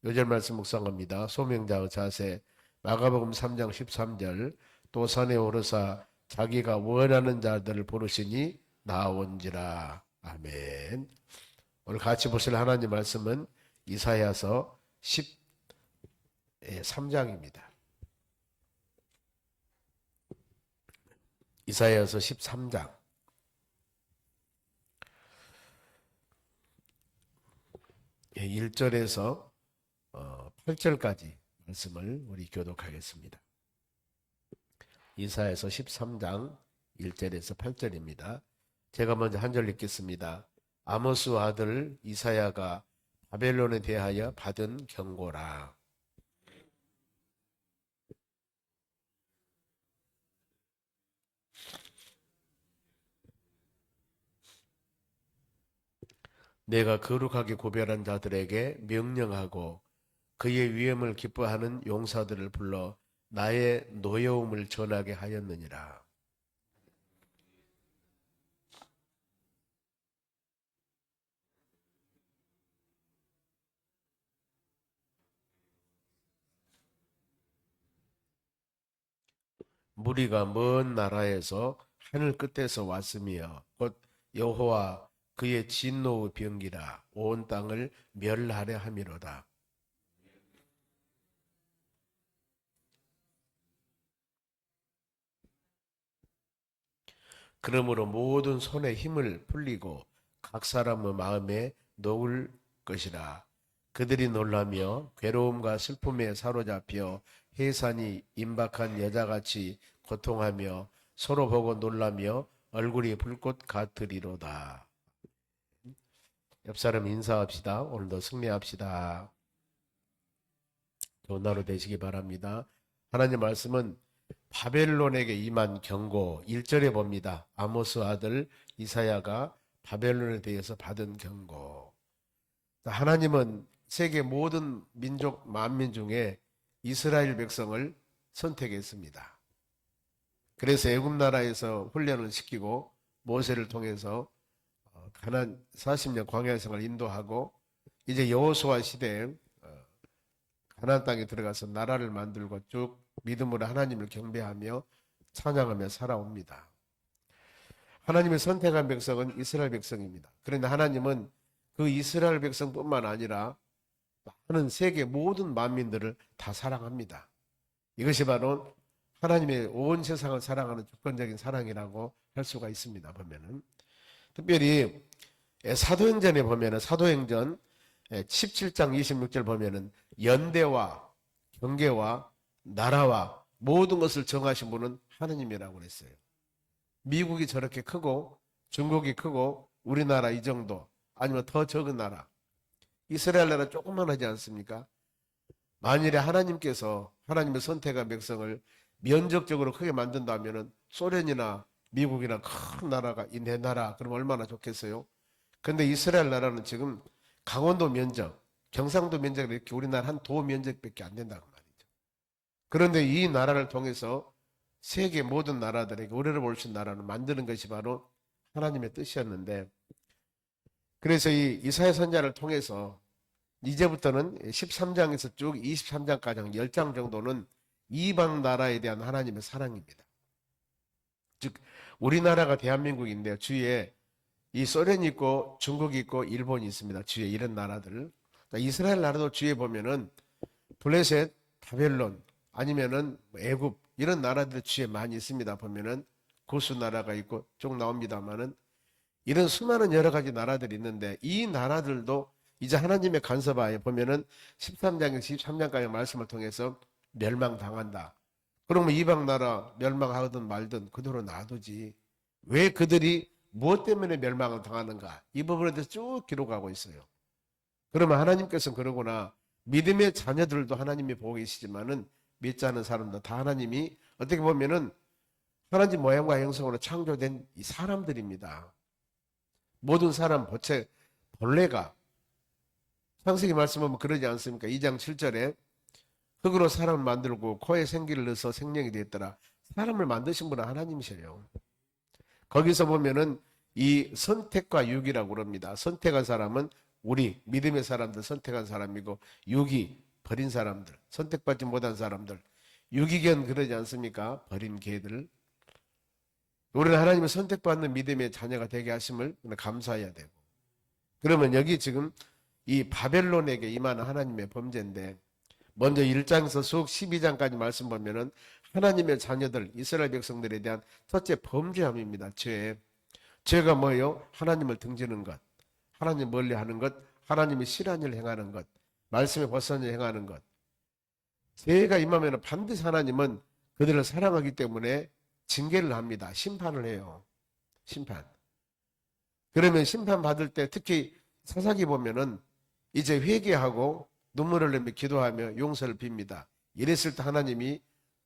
요절 말씀 묵상합니다. 소명자의 자세, 마가복음 3장 13절, 또 산에 오르사 자기가 원하는 자들을 부르시니 나온지라. 아멘. 오늘 같이 보실 하나님 말씀은 이사야서 13장입니다. 이사야서 13장 1절에서 8절까지 말씀을 우리 교독하겠습니다. 이사야서 13장 1절에서 8절입니다. 제가 먼저 한 절 읽겠습니다. 아모스 아들 이사야가 바벨론에 대하여 받은 경고라. 내가 거룩하게 구별한 자들에게 명령하고 그의 위엄을 기뻐하는 용사들을 불러 나의 노여움을 전하게 하였느니라. 무리가 먼 나라에서 하늘 끝에서 왔으며 곧 여호와 그의 진노의 병기라 온 땅을 멸하려 함이로다. 그러므로 모든 손에 힘을 풀리고 각 사람의 마음에 녹을 것이라. 그들이 놀라며 괴로움과 슬픔에 사로잡혀 해산이 임박한 여자같이 고통하며 서로 보고 놀라며 얼굴이 불꽃 같으리로다. 옆 사람 인사합시다. 오늘도 승리합시다. 좋은 하루 되시기 바랍니다. 하나님 말씀은 바벨론에게 임한 경고 1절에 봅니다. 아모스 아들 이사야가 바벨론에 대해서 받은 경고. 하나님은 세계 모든 민족 만민 중에 이스라엘 백성을 선택했습니다. 그래서 애굽 나라에서 훈련을 시키고 모세를 통해서 가나안 40년 광야 생활을 인도하고 이제 여호수아 시대에 가나안 땅에 들어가서 나라를 만들고 쭉 믿음으로 하나님을 경배하며 찬양하며 살아옵니다. 하나님의 선택한 백성은 이스라엘 백성입니다. 그런데 하나님은 그 이스라엘 백성뿐만 아니라 많은 세계 모든 만민들을 다 사랑합니다. 이것이 바로 하나님의 온 세상을 사랑하는 주권적인 사랑이라고 할 수가 있습니다. 보면은 특별히 사도행전에 보면은 사도행전 17장 26절 보면은 연대와 경계와 나라와 모든 것을 정하신 분은 하느님이라고 그랬어요. 미국이 저렇게 크고 중국이 크고 우리나라 이 정도 아니면 더 적은 나라 이스라엘 나라 조금만 하지 않습니까? 만일에 하나님께서 하나님의 선택한 백성을 면적적으로 크게 만든다면 소련이나 미국이나 큰 나라가 이 내 나라 그럼 얼마나 좋겠어요? 근데 이스라엘 나라는 지금 강원도 면적, 경상도 면적이 이렇게 우리나라 한 도 면적밖에 안 된다고 말이죠. 그런데 이 나라를 통해서 세계 모든 나라들에게 우리를 볼 수 있는 나라를 만드는 것이 바로 하나님의 뜻이었는데 그래서 이 이사야 선지자를 통해서 이제부터는 13장에서 쭉 23장까지 한 10장 정도는 이방 나라에 대한 하나님의 사랑입니다. 즉 우리나라가 대한민국인데 주위에 이 소련이 있고 중국이 있고 일본이 있습니다. 주위에 이런 나라들. 이스라엘 나라도 주위에 보면은 블레셋, 바벨론 아니면은 애굽 이런 나라들 주위에 많이 있습니다. 보면은 고수 나라가 있고 쭉 나옵니다만은 이런 수많은 여러 가지 나라들이 있는데 이 나라들도 이제 하나님의 간섭하에 보면은 13장에서 23장까지 말씀을 통해서 멸망당한다. 그러면 이방 나라 멸망하든 말든 그대로 놔두지. 왜 그들이 무엇 때문에 멸망을 당하는가? 이 부분에 대해서 쭉 기록하고 있어요. 그러면 하나님께서는 그러구나. 믿음의 자녀들도 하나님이 보고 계시지만은 믿지 않는 사람도 다 하나님이 어떻게 보면은 하나님 모양과 형상으로 창조된 이 사람들입니다. 모든 사람 본래가 창세기 말씀하면 그러지 않습니까? 2장 7절에 흙으로 사람을 만들고 코에 생기를 넣어서 생명이 되었더라. 사람을 만드신 분은 하나님이세요. 거기서 보면은 이 선택과 유기라고 그럽니다. 선택한 사람은 우리 믿음의 사람들, 선택한 사람이고, 육이 버린 사람들, 선택받지 못한 사람들, 유기견 그러지 않습니까? 버린 개들. 우리는 하나님의 선택받는 믿음의 자녀가 되게 하심을 감사해야 되고, 그러면 여기 지금 이 바벨론에게 임하는 하나님의 범죄인데, 먼저 1장에서 쭉 12장까지 말씀 보면은 하나님의 자녀들, 이스라엘 백성들에 대한 첫째 범죄함입니다. 죄가 뭐예요? 하나님을 등지는 것, 하나님 멀리 하는 것, 하나님의 싫어하는 일을 행하는 것, 말씀에 벗어나 행하는 것. 죄가 임하면 반드시 하나님은 그들을 사랑하기 때문에 징계를 합니다. 심판을 해요. 심판. 그러면 심판 받을 때 특히 사사기 보면은 이제 회개하고 눈물을 흘리며 기도하며 용서를 빕니다. 이랬을 때 하나님이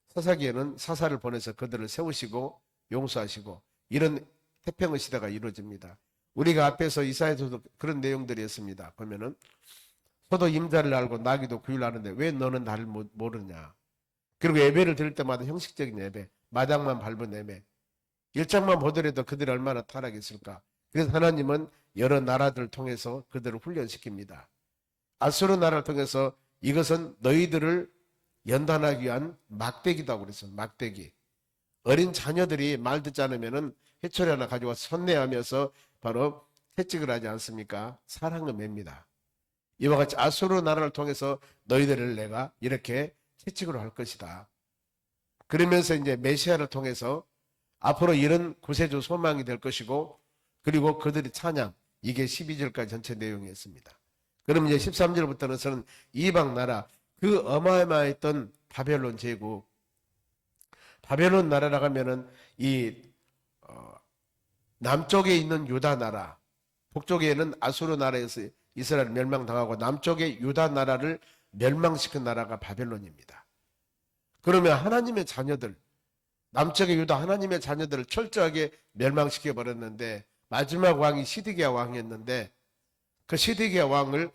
사사기에는 사사를 보내서 그들을 세우시고 용서하시고 이런 태평의 시대가 이루어집니다. 우리가 앞에서 이사야서도 그런 내용들이었습니다. 보면은 소도 임자를 알고 나귀도 구유를 아는데 왜 너는 나를 모르냐. 그리고 예배를 드릴 때마다 형식적인 예배, 마당만 밟은 예배, 일장만 보더라도 그들이 얼마나 타락했을까. 그래서 하나님은 여러 나라들을 통해서 그들을 훈련시킵니다. 아수르 나라를 통해서 이것은 너희들을 연단하기 위한 막대기다 그랬어요. 막대기. 어린 자녀들이 말 듣지 않으면은 해초리 하나 가지고 선내하면서 바로 채찍을 하지 않습니까? 사랑을 맵니다. 이와 같이 아수르 나라를 통해서 너희들을 내가 이렇게 채찍으로 할 것이다. 그러면서 이제 메시아를 통해서 앞으로 이런 구세주 소망이 될 것이고, 그리고 그들이 찬양, 이게 12절까지 전체 내용이었습니다. 그럼 이제 13절부터는 이방 나라, 그 어마어마했던 바벨론 제국, 바벨론 나라라고 하면은 이 남쪽에 있는 유다 나라, 북쪽에는 아수르 나라에서 이스라엘 멸망당하고 남쪽의 유다 나라를 멸망시킨 나라가 바벨론입니다. 그러면 하나님의 자녀들, 남쪽의 유다 하나님의 자녀들을 철저하게 멸망시켜 버렸는데, 마지막 왕이 시드기야 왕이었는데 그 시드기야 왕을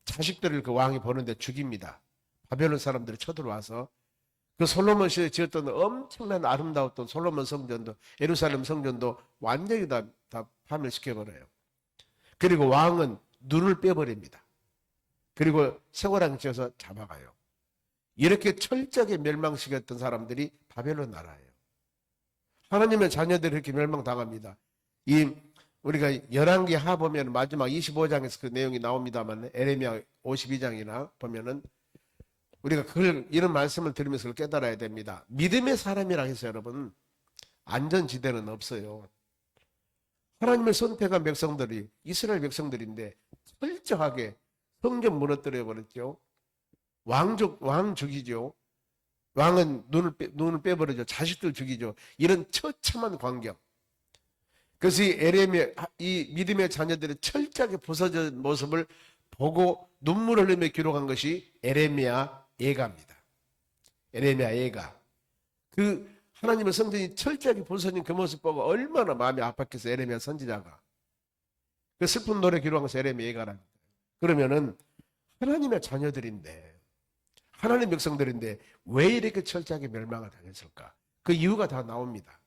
자식들을 그 왕이 보는데 죽입니다. 바벨론 사람들이 쳐들어와서 그 솔로몬 시대에 지었던 엄청난 아름다웠던 솔로몬 성전도, 예루살렘 성전도 완전히 다 파멸시켜버려요. 그리고 왕은 눈을 빼버립니다. 그리고 쇠고랑 지어서 잡아가요. 이렇게 철저하게 멸망시켰던 사람들이 바벨론 나라예요. 하나님의 자녀들이 이렇게 멸망당합니다. 우리가 열왕기 하 보면 마지막 25장에서 그 내용이 나옵니다만, 에레미야 52장이나 보면은 우리가 이런 말씀을 들으면서 그걸 깨달아야 됩니다. 믿음의 사람이라 해서 여러분 안전지대는 없어요. 하나님을 선택한 백성들이 이스라엘 백성들인데 철저하게 성전 무너뜨려 버렸죠. 왕 죽이죠. 왕은 눈을 빼버리죠. 자식들 죽이죠. 이런 처참한 광경. 그래서 이 믿음의 자녀들의 철저하게 부서진 모습을 보고 눈물을 흘리며 기록한 것이 에레미야 예가입니다. 에레미야 예가. 그 하나님의 성전이 철저하게 부서진 그 모습 보고 얼마나 마음이 아팠겠어. 에레미야 선지자가. 그 슬픈 노래 기록한 것이 에레미야 예가랍니다. 그러면은 하나님의 자녀들인데, 하나님 백성들인데 왜 이렇게 철저하게 멸망을 당했을까? 그 이유가 다 나옵니다.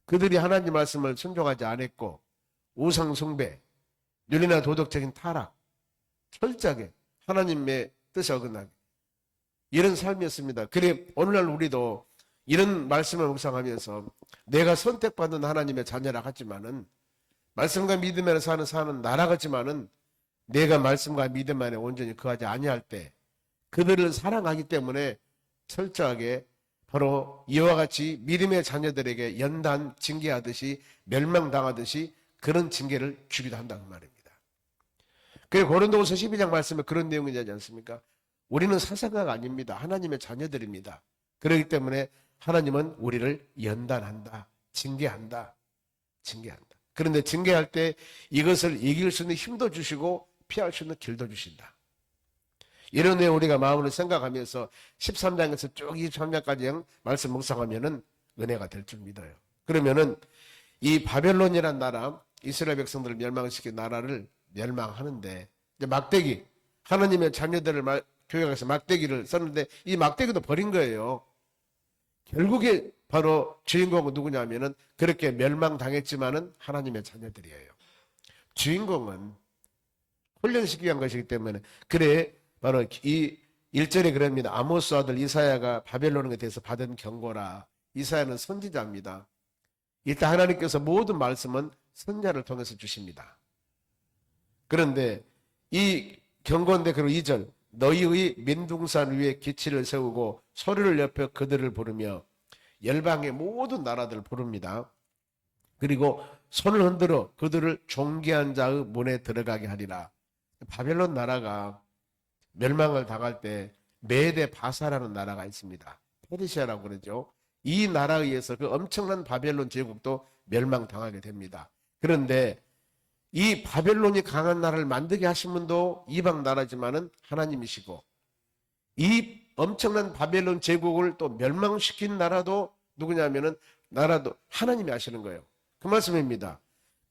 그들이 하나님 말씀을 순종하지 않았고, 우상 숭배, 윤리나 도덕적인 타락, 철저하게 하나님의 뜻에 어긋나게, 이런 삶이었습니다. 그래 오늘날 우리도 이런 말씀을 묵상하면서 내가 선택받은 하나님의 자녀라 같지만은, 말씀과 믿음 안에 사는 나라 같지만은, 내가 말씀과 믿음 안에 온전히 거하지 아니할 때 그들을 사랑하기 때문에 철저하게 바로 이와 같이 믿음의 자녀들에게 연단 징계하듯이, 멸망당하듯이 그런 징계를 주기도 한다는 말입니다. 그리고 고린도후서 12장 말씀에 그런 내용이 되지 않습니까? 우리는 사생아가 아닙니다. 하나님의 자녀들입니다. 그렇기 때문에 하나님은 우리를 연단한다, 징계한다. 그런데 징계할 때 이것을 이길 수 있는 힘도 주시고 피할 수 있는 길도 주신다. 이런 내용 우리가 마음으로 생각하면서 13장에서 쭉 23장까지 말씀 묵상하면은 은혜가 될 줄 믿어요. 그러면은 이 바벨론이라는 나라, 이스라엘 백성들을 멸망시킨 나라를 멸망하는데, 이제 막대기, 하나님의 자녀들을 교회에서 막대기를 썼는데 이 막대기도 버린 거예요. 결국에 바로 주인공은 누구냐면은 그렇게 멸망당했지만은 하나님의 자녀들이에요. 주인공은 훈련시키기 위한 것이기 때문에. 그래 바로 이 1절에 그럽니다. 아모스 아들 이사야가 바벨론에 대해서 받은 경고라. 이사야는 선지자입니다. 일단 하나님께서 모든 말씀은 선자를 통해서 주십니다. 그런데 이 경고인데 그리고 2절 너희의 민둥산 위에 기치를 세우고 소리를 높여 그들을 부르며 열방의 모든 나라들을 부릅니다. 그리고 손을 흔들어 그들을 존귀한 자의 문에 들어가게 하리라. 바벨론 나라가 멸망을 당할 때 메데 바사라는 나라가 있습니다. 페르시아라고 그러죠. 이 나라에 의해서 그 엄청난 바벨론 제국도 멸망당하게 됩니다. 그런데 이 바벨론이 강한 나라를 만들게 하신 분도 이방 나라지만은 하나님이시고, 이 엄청난 바벨론 제국을 또 멸망시킨 나라도 누구냐면은 나라도 하나님이 하시는 거예요. 그 말씀입니다.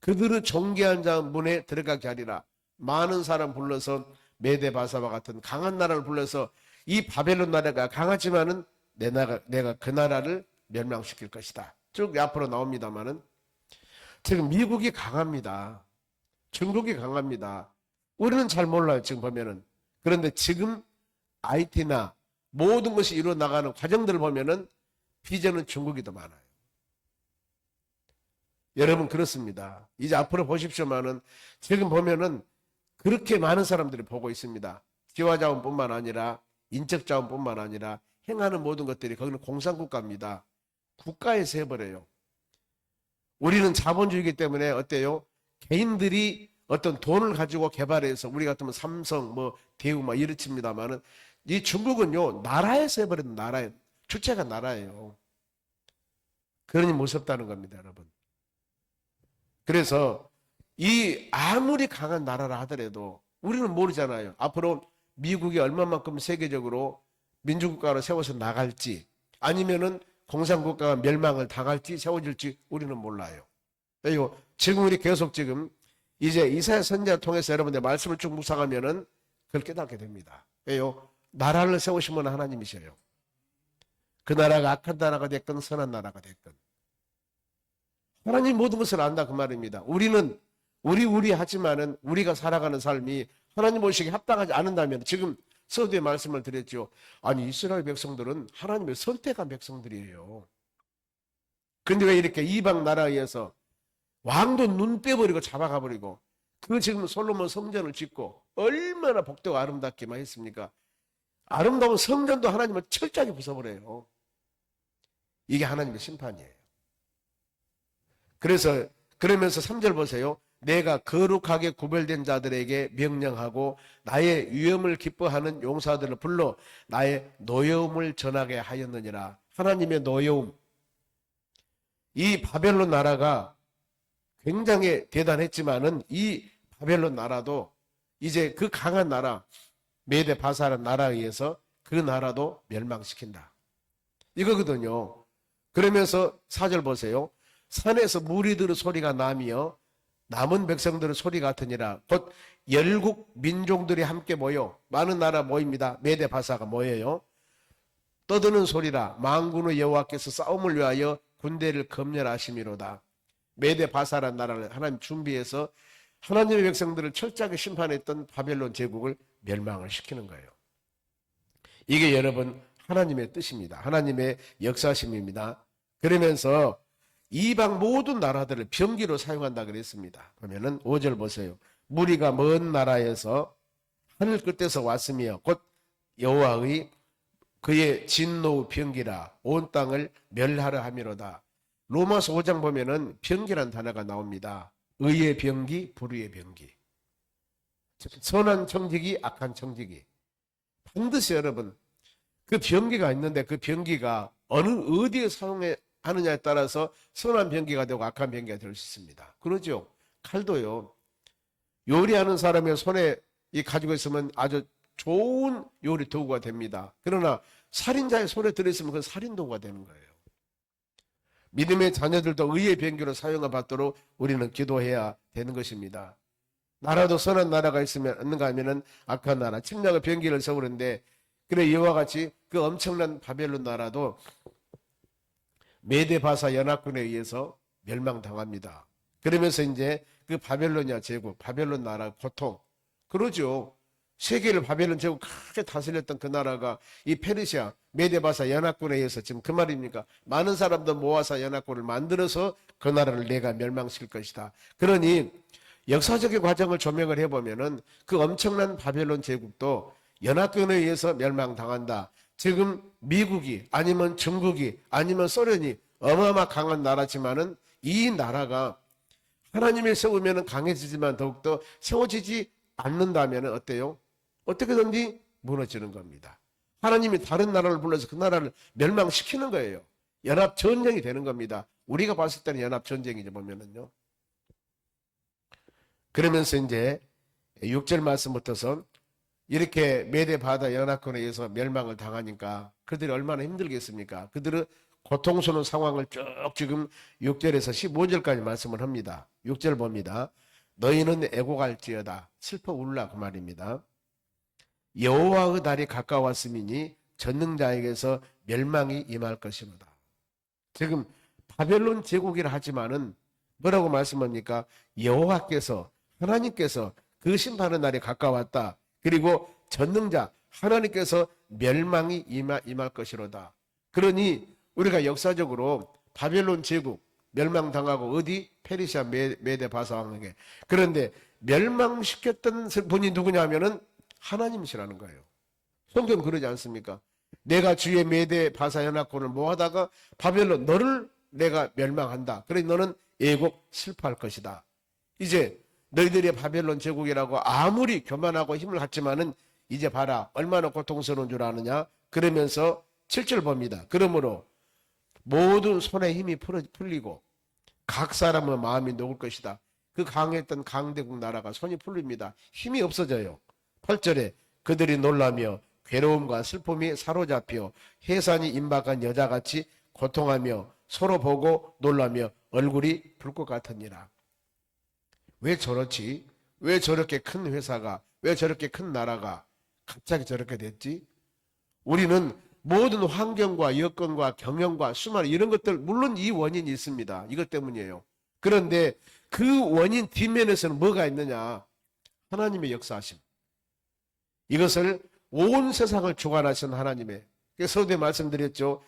그들의 존귀한 자 문에 들어가게 하리라. 많은 사람 불러서 메데 바사와 같은 강한 나라를 불러서 이 바벨론 나라가 강하지만은 내가 그 나라를 멸망시킬 것이다. 쭉 앞으로 나옵니다만은 지금 미국이 강합니다. 중국이 강합니다. 우리는 잘 몰라요, 지금 보면은. 그런데 지금 IT나 모든 것이 이루어 나가는 과정들을 보면은 비전은 중국이 더 많아요. 여러분 그렇습니다. 이제 앞으로 보십시오만은 지금 보면은 그렇게 많은 사람들이 보고 있습니다. 지화자원뿐만 아니라 인적자원뿐만 아니라 행하는 모든 것들이 거기는 공산국가입니다. 국가에서 해버려요. 우리는 자본주의이기 때문에 어때요? 개인들이 어떤 돈을 가지고 개발해서 우리 같으면 삼성, 대우 이렇습니다만은 이 중국은요 나라에서 해버리는 나라예요. 주체가 나라예요. 그러니 무섭다는 겁니다, 여러분. 그래서 이 아무리 강한 나라라 하더라도 우리는 모르잖아요. 앞으로 미국이 얼마만큼 세계적으로 민주국가로 세워서 나갈지 아니면은 공산국가가 멸망을 당할지 세워질지 우리는 몰라요. 그리고 지금 우리 계속 지금 이제 이사야 선지자를 통해서 여러분들 말씀을 쭉 묵상하면은 그걸 깨닫게 됩니다. 왜요? 나라를 세우시면 하나님이셔요. 그 나라가 악한 나라가 됐건 선한 나라가 됐건 하나님 모든 것을 안다 그 말입니다. 우리는 우리 하지만은 우리가 살아가는 삶이 하나님 보시기에 합당하지 않는다면 지금 서두에 말씀을 드렸죠. 아니 이스라엘 백성들은 하나님의 선택한 백성들이에요. 근데 왜 이렇게 이방 나라에 의해서 왕도 눈 빼버리고 잡아가버리고 그 지금 솔로몬 성전을 짓고 얼마나 복되고 아름답게만 했습니까? 아름다운 성전도 하나님은 철저하게 부숴버려요. 이게 하나님의 심판이에요. 그래서 그러면서 3절 보세요. 내가 거룩하게 구별된 자들에게 명령하고 나의 위엄을 기뻐하는 용사들을 불러 나의 노여움을 전하게 하였느니라. 하나님의 노여움. 이 바벨론 나라가 굉장히 대단했지만은 이 바벨론 나라도 이제 그 강한 나라 메데 바사라는 나라에 의해서 그 나라도 멸망시킨다. 이거거든요. 그러면서 4절 보세요. 산에서 무리들의 소리가 나며 남은 백성들의 소리 같으니라. 곧 열국 민족들이 함께 모여 많은 나라 모입니다. 메데 바사가 모여요. 떠드는 소리라. 만군의 여호와께서 싸움을 위하여 군대를 검열하심이로다. 메데 바사라는 나라를 하나님 준비해서 하나님의 백성들을 철저하게 심판했던 바벨론 제국을 멸망을 시키는 거예요. 이게 여러분 하나님의 뜻입니다. 하나님의 역사심입니다. 그러면서 이방 모든 나라들을 병기로 사용한다 그랬습니다. 그러면은 5절 보세요. 무리가 먼 나라에서 하늘 끝에서 왔으며 곧 여호와의 그의 진노 병기라 온 땅을 멸하려 함이로다. 로마서 5장 보면은 병기란 단어가 나옵니다. 의의 병기, 불의의 병기. 선한 청지기, 악한 청지기. 반드시 여러분 그 병기가 있는데 그 병기가 어디에 사용하느냐에 따라서 선한 병기가 되고 악한 병기가 될 수 있습니다. 그러죠. 칼도요. 요리하는 사람의 손에 가지고 있으면 아주 좋은 요리 도구가 됩니다. 그러나 살인자의 손에 들어있으면 그건 살인 도구가 되는 거예요. 믿음의 자녀들도 의의 병기로 사용을 받도록 우리는 기도해야 되는 것입니다. 나라도 선한 나라가 있는가 하면은 악한 나라, 침략의 병기를 세우는데 그래 이와 같이 그 엄청난 바벨론 나라도 메데바사 연합군에 의해서 멸망당합니다. 그러면서 이제 그 바벨로니아 제국, 바벨론 나라 고통, 그러죠. 세계를 바벨론 제국 크게 다스렸던 그 나라가 이 페르시아 메데바사 연합군에 의해서 지금 그 말입니까? 많은 사람들 모아서 연합군을 만들어서 그 나라를 내가 멸망시킬 것이다. 그러니 역사적인 과정을 조명을 해보면은 그 엄청난 바벨론 제국도 연합군에 의해서 멸망당한다. 지금 미국이 아니면 중국이 아니면 소련이 어마어마 강한 나라지만은 이 나라가 하나님을 세우면 강해지지만 더욱더 세워지지 않는다면 어때요? 어떻게든지 무너지는 겁니다. 하나님이 다른 나라를 불러서 그 나라를 멸망시키는 거예요. 연합전쟁이 되는 겁니다. 우리가 봤을 때는 연합전쟁이죠, 보면은요. 그러면서 이제 6절 말씀부터서 이렇게 메대 바다 연합군에 의해서 멸망을 당하니까 그들이 얼마나 힘들겠습니까? 그들은 고통스러운 상황을 쭉 지금 6절에서 15절까지 말씀을 합니다. 6절 봅니다. 너희는 애곡할지어다 슬퍼 울라 그 말입니다. 여호와의 날이 가까웠음이니 전능자에게서 멸망이 임할 것이로다. 지금 바벨론 제국이라 하지만은 뭐라고 말씀합니까? 여호와께서 하나님께서 그 심판의 날이 가까웠다. 그리고 전능자 하나님께서 멸망이 임할 것이로다. 그러니 우리가 역사적으로 바벨론 제국 멸망당하고 어디? 페르시아 메데 바사 왕에게. 그런데 멸망시켰던 분이 누구냐면은 하나님이시라는 거예요. 성경 그러지 않습니까? 내가 주의 메대 바사 연합군을 모아다가 바벨론 너를 내가 멸망한다. 그러니 너는 애곡 슬퍼할 것이다. 이제 너희들이 바벨론 제국이라고 아무리 교만하고 힘을 갖지만은 이제 봐라 얼마나 고통스러운 줄 아느냐. 그러면서 7절 봅니다. 그러므로 모든 손에 힘이 풀리고 각 사람의 마음이 녹을 것이다. 그 강했던 강대국 나라가 손이 풀립니다. 힘이 없어져요. 8절에 그들이 놀라며 괴로움과 슬픔이 사로잡혀 해산이 임박한 여자같이 고통하며 서로 보고 놀라며 얼굴이 불 것 같으니라. 왜 저렇지? 왜 저렇게 큰 회사가, 왜 저렇게 큰 나라가 갑자기 저렇게 됐지? 우리는 모든 환경과 여건과 경영과 수많은 이런 것들 물론 이 원인이 있습니다. 이것 때문이에요. 그런데 그 원인 뒷면에서는 뭐가 있느냐? 하나님의 역사하심. 이것을 온 세상을 주관하신 하나님의 서두에 말씀드렸죠.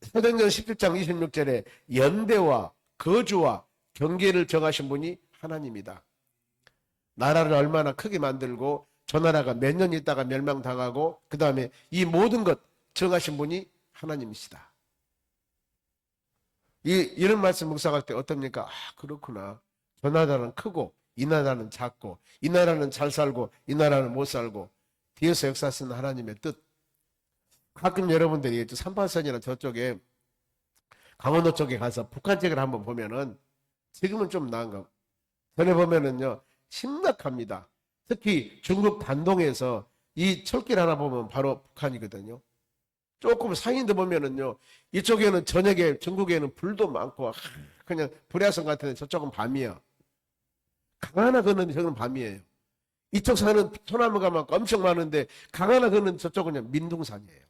사도행전 17장 26절에 연대와 거주와 경계를 정하신 분이 하나님이다. 나라를 얼마나 크게 만들고 저 나라가 몇 년 있다가 멸망당하고 그 다음에 이 모든 것 정하신 분이 하나님이시다. 이런 말씀 묵상할 때 어떻습니까? 아 그렇구나. 저 나라는 크고 이 나라는 작고 이 나라는 잘 살고 이 나라는 못 살고 뒤에서 역사하시는 하나님의 뜻. 가끔 여러분들이 삼파선이나 저쪽에 강원도 쪽에 가서 북한 쪽을 한번 보면은 지금은 좀 나은 거. 전에 보면은요 심각합니다. 특히 중국 단동에서 이 철길 하나 보면 바로 북한이거든요. 조금 상인들 보면은요 이쪽에는 저녁에 중국에는 불도 많고 그냥 불야성 같은데 저쪽은 밤이야. 강 하나 걷는데 저건 밤이에요. 이쪽 산은 소나무가 막 엄청 많은데 강 하나 걷는 저쪽은 그냥 민둥산이에요.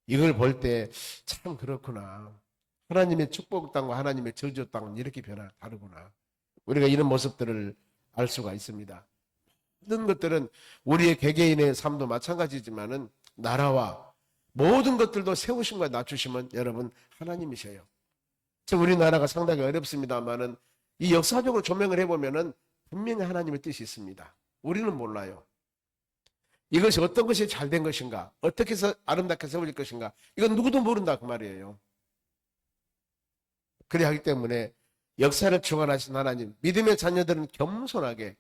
이걸 볼 때 참 그렇구나. 하나님의 축복 땅과 하나님의 저주 땅은 이렇게 다르구나. 우리가 이런 모습들을 알 수가 있습니다. 모든 것들은 우리의 개개인의 삶도 마찬가지지만은 나라와 모든 것들도 세우심과 낮추심은 여러분 하나님이셔요. 우리나라가 상당히 어렵습니다만은 이 역사적으로 조명을 해보면은 분명히 하나님의 뜻이 있습니다. 우리는 몰라요. 이것이 어떤 것이 잘된 것인가, 어떻게 해서 아름답게 세워질 것인가, 이건 누구도 모른다 그 말이에요. 그래야 하기 때문에 역사를 주관하신 하나님, 믿음의 자녀들은 겸손하게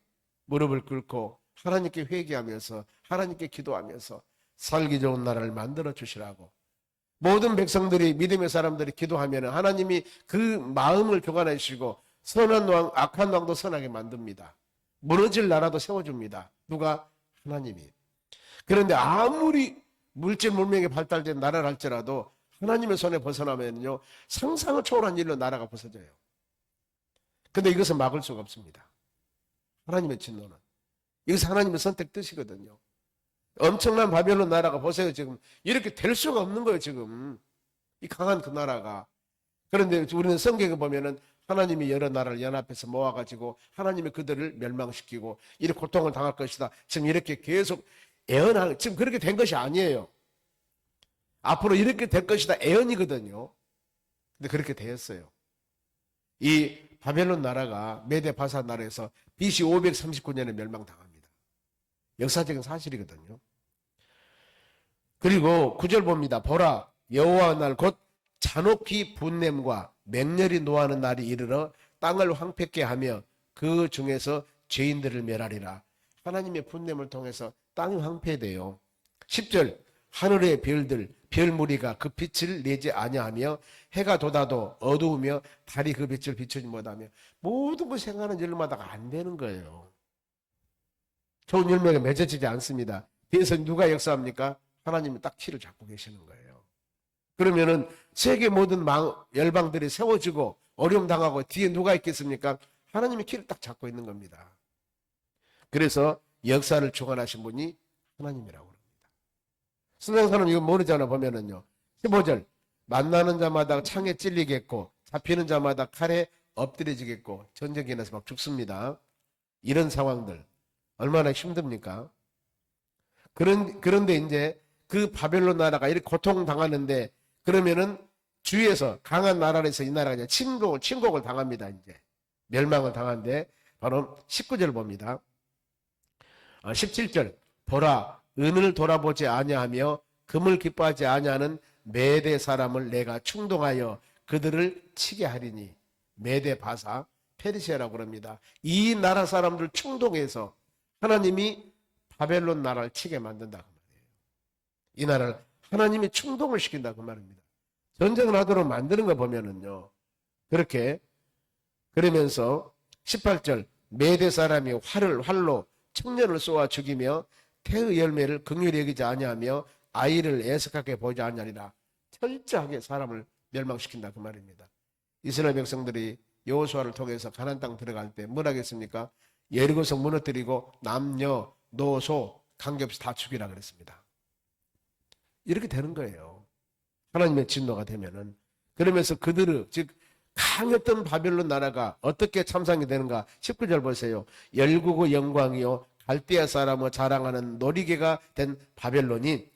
무릎을 꿇고 하나님께 회개하면서 하나님께 기도하면서 살기 좋은 나라를 만들어 주시라고. 모든 백성들이 믿음의 사람들이 기도하면 하나님이 그 마음을 교관해 주시고 선한 왕, 악한 왕도 선하게 만듭니다. 무너질 나라도 세워줍니다. 누가? 하나님이. 그런데 아무리 물질 문명이 발달된 나라를 할지라도 하나님의 손에 벗어나면요 상상을 초월한 일로 나라가 부서져요. 근데 이것은 막을 수가 없습니다. 하나님의 진노는. 이것은 하나님의 선택 뜻이거든요. 엄청난 바벨론 나라가 보세요. 지금 이렇게 될 수가 없는 거예요. 지금 이 강한 그 나라가. 그런데 우리는 성경에 보면은 하나님이 여러 나라를 연합해서 모아가지고 하나님이 그들을 멸망시키고 이렇게 고통을 당할 것이다. 지금 이렇게 계속 애언하는, 지금 그렇게 된 것이 아니에요. 앞으로 이렇게 될 것이다 애언이거든요. 근데 그렇게 되었어요. 이 바벨론 나라가 메데 바사 나라에서 BC 539년에 멸망당합니다. 역사적인 사실이거든요. 그리고 9절 봅니다. 보라, 여호와 날 곧 잔혹히 분냄과 맹렬히 노하는 날이 이르러 땅을 황폐케 하며 그 중에서 죄인들을 멸하리라. 하나님의 분냄을 통해서 땅이 황폐돼요. 10절, 하늘의 별들 별 무리가 그 빛을 내지 아니하며 해가 돋아도 어두우며 달이 그 빛을 비추지 못하며 모든 것이 행하는 일마다 안 되는 거예요. 좋은 열매가 맺어지지 않습니다. 뒤에서 누가 역사합니까? 하나님이 딱 키를 잡고 계시는 거예요. 그러면은 세계 모든 열방들이 세워지고 어려움 당하고 뒤에 누가 있겠습니까? 하나님이 키를 딱 잡고 있는 겁니다. 그래서 역사를 주관하신 분이 하나님이라고 합니다. 선생사는 이거 모르잖아. 보면은요 15절, 만나는 자마다 창에 찔리겠고 잡히는 자마다 칼에 엎드려지겠고 전쟁이 나서 막 죽습니다. 이런 상황들 얼마나 힘듭니까? 그런데 이제 그 바벨론 나라가 이렇게 고통당하는데, 그러면은 주위에서 강한 나라에서 이 나라가 이제 침공을 당합니다. 이제 멸망을 당하는데 바로 19절 봅니다. 17절, 보라, 은을 돌아보지 아니하며 금을 기뻐하지 아니하는 메대 사람을 내가 충동하여 그들을 치게 하리니. 메대 바사 페르시아라고 그럽니다. 이 나라 사람들 충동해서 하나님이 바벨론 나라를 치게 만든다 그 말이에요. 이 나라를 하나님이 충동을 시킨다 그 말입니다. 전쟁을 하도록 만드는 거 보면은요 그렇게. 그러면서 18절, 메대 사람이 활로 청년을 쏘아 죽이며 태의 열매를 긍휼히 여기지 아니하며 아이를 애석하게 보지 아니하리라. 철저하게 사람을 멸망시킨다 그 말입니다. 이스라엘 백성들이 여호수아를 통해서 가나안 땅 들어갈 때 뭘 하겠습니까? 여리고성 무너뜨리고 남녀 노소 관계없이 다 죽이라 그랬습니다. 이렇게 되는 거예요. 하나님의 진노가 되면은. 그러면서 그들의 즉 강했던 바벨론 나라가 어떻게 참상이 되는가? 19절 보세요. 열국의 영광이요 갈대아 사람의 자랑하는 놀이개가 된 바벨론이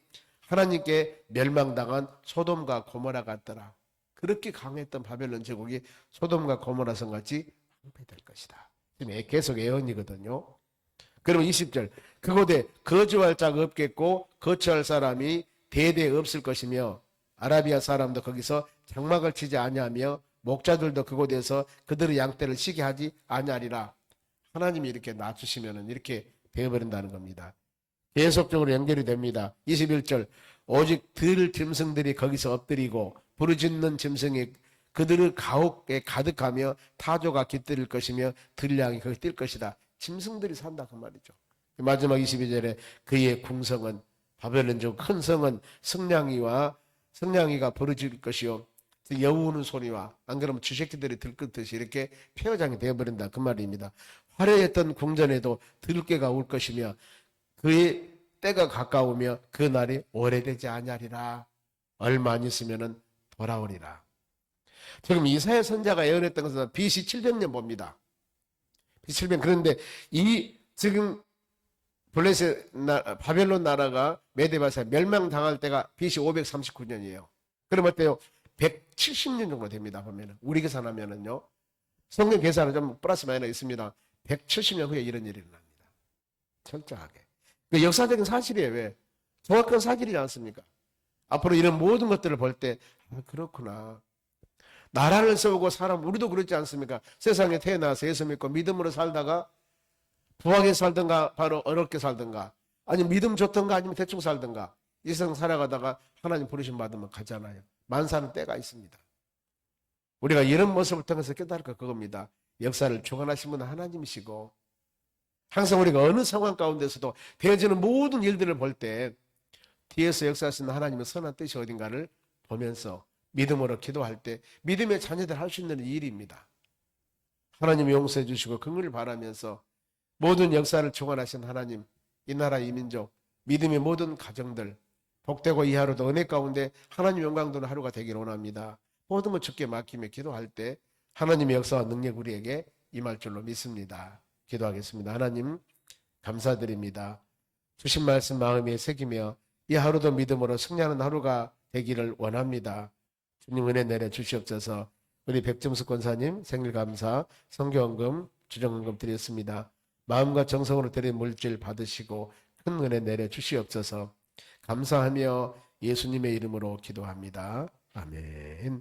하나님께 멸망당한 소돔과 고모라 같더라. 그렇게 강했던 바벨론 제국이 소돔과 고모라 성같이 황폐될 것이다. 지금 계속 예언이거든요. 그러면 20절, 그곳에 거주할 자가 없겠고 거처할 사람이 대대 없을 것이며 아라비아 사람도 거기서 장막을 치지 아니하며 목자들도 그곳에서 그들의 양떼를 쉬게 하지 아니하리라. 하나님이 이렇게 놔주시면 이렇게 되어버린다는 겁니다. 계속적으로 연결이 됩니다. 21절, 오직 들 짐승들이 거기서 엎드리고 부르짖는 짐승이 그들의 가옥에 가득하며 타조가 깃들일 것이며 들량이 거기 뛸 것이다. 짐승들이 산다 그 말이죠. 마지막 22절에 그의 궁성은 바벨론족 큰 성은 성냥이가 부르짖을 것이요 여우는 소리와 안 그러면 쥐새끼들이 들끓듯이 이렇게 폐허장이 되어버린다 그 말입니다. 화려했던 궁전에도 들깨가 올 것이며 그의 때가 가까우며 그 날이 오래되지 아니하리라. 얼마 안 있으면 돌아오리라. 지금 이사야 선지자가 예언했던 것은 BC 700년 봅니다. BC 700년. 그런데 이 지금 바벨론 나라가 메데바사 멸망당할 때가 BC 539년이에요. 그럼 어때요? 170년 정도 됩니다. 보면은 우리 계산하면은요. 성경 계산은 좀 플러스 마이너스 있습니다. 170년 후에 이런 일이 일어납니다. 철저하게. 그 역사적인 사실이에요. 왜? 정확한 사실이지 않습니까? 앞으로 이런 모든 것들을 볼 때 그렇구나. 나라를 세우고 사람, 우리도 그렇지 않습니까? 세상에 태어나서 예수 믿고 믿음으로 살다가 부하게 살든가 바로 어렵게 살든가 아니면 믿음 좋든가 아니면 대충 살든가 이 세상 살아가다가 하나님 부르심 받으면 가잖아요. 만사는 때가 있습니다. 우리가 이런 모습을 통해서 깨달을 거 그겁니다. 역사를 주관하신 분은 하나님이시고 항상 우리가 어느 상황 가운데서도 되어지는 모든 일들을 볼 때 뒤에서 역사하시는 하나님의 선한 뜻이 어딘가를 보면서 믿음으로 기도할 때 믿음의 자녀들 할 수 있는 일입니다. 하나님 용서해 주시고 긍휼을 바라면서 모든 역사를 주관하신 하나님, 이 나라 이 민족, 믿음의 모든 가정들 복되고 이 하루도 은혜 가운데 하나님 영광 도는 하루가 되기를 원합니다. 모든 것 주께 맡기며 기도할 때 하나님의 역사와 능력 우리에게 임할 줄로 믿습니다. 기도하겠습니다. 하나님 감사드립니다. 주신 말씀 마음에 새기며 이 하루도 믿음으로 승리하는 하루가 되기를 원합니다. 주님 은혜 내려 주시옵소서. 우리 백점수 권사님 생일 감사 성교헌금 주정헌금 드렸습니다. 마음과 정성으로 드린 물질 받으시고 큰 은혜 내려 주시옵소서. 감사하며 예수님의 이름으로 기도합니다. 아멘.